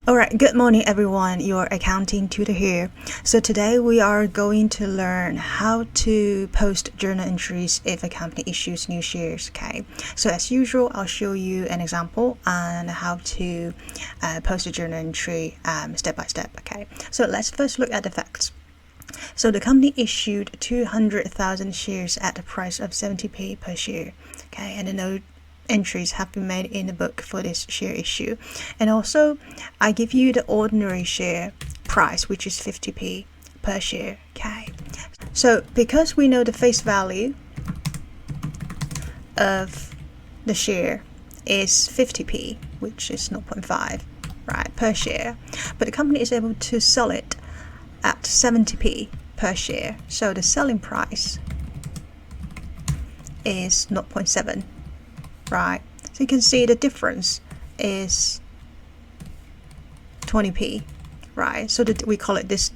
Alright, good morning everyone, your accounting tutor here. So today we are going to learn how to post journal entries if a company issues new shares, okay? So as usual, I'll show you an example on how to post a journal entry step by step, okay? So let's first look at the facts. So the company issued 200,000 shares at the price of 70p per share, okay? And no entries have been made in the book for this share issue. And also, I give you the ordinary share price, which is 50p per share, okay? So because we know the face value of the share is 50p, which is 0.5, right, per share, but the company is able to sell it at 70p per share. So the selling price is 0.7, right? So you can see the difference is 20p, right? So we call this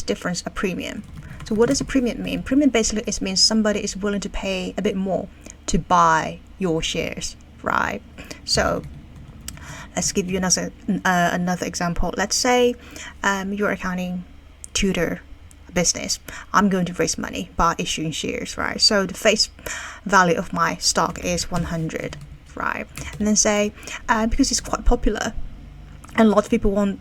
difference a premium. So what does a premium mean? Premium basically means somebody is willing to pay a bit more to buy your shares, right? So let's give you another example. Let's say you're accounting tutor business. I'm going to raise money by issuing shares, right? So the face value of my stock is 100, right? And then say because it's quite popular and a lot of people want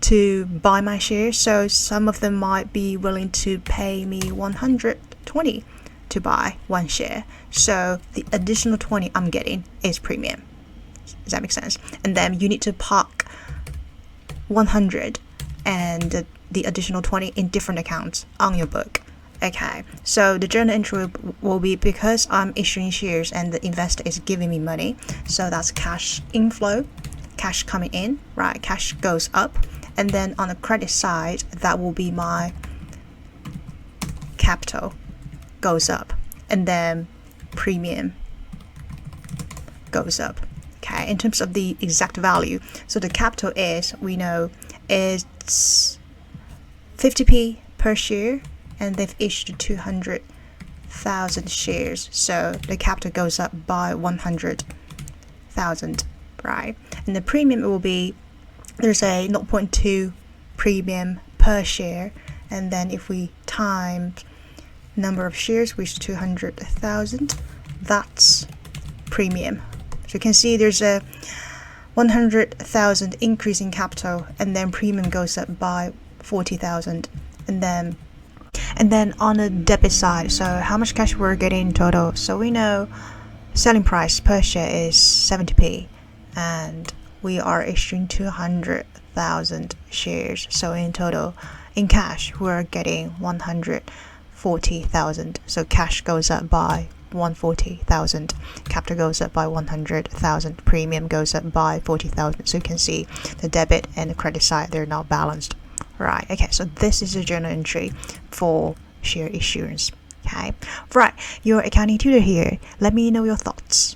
to buy my shares, so some of them might be willing to pay me 120 to buy one share. So the additional 20 I'm getting is premium. Does that make sense? And then you need to park 100 and the additional 20 in different accounts on your book. Okay, so the journal entry will be because I'm issuing shares and the investor is giving me money. So that's cash inflow, cash coming in, right? Cash goes up. And then on the credit side, that will be my capital goes up. And then premium goes up. Okay, in terms of the exact value, so the capital is, we know, it's 50p per share, and they've issued 200,000 shares, so the capital goes up by 100,000, right? And the premium will be, there's a 0.2 premium per share, and then if we times number of shares, which is 200,000, that's premium. So you can see there's a 100,000 increase in capital, and then premium goes up by 40,000. And then on the debit side, so how much cash we're getting in total. So we know selling price per share is 70p, and we are issuing 200,000 shares. So in total, in cash, we're getting 140,000. So cash goes up by 140,000, capital goes up by 100,000, premium goes up by 40,000. So you can see the debit and the credit side, they're not balanced, right? Okay, so this is a journal entry for share issuance. Okay, right, your accounting tutor here. Let me know your thoughts.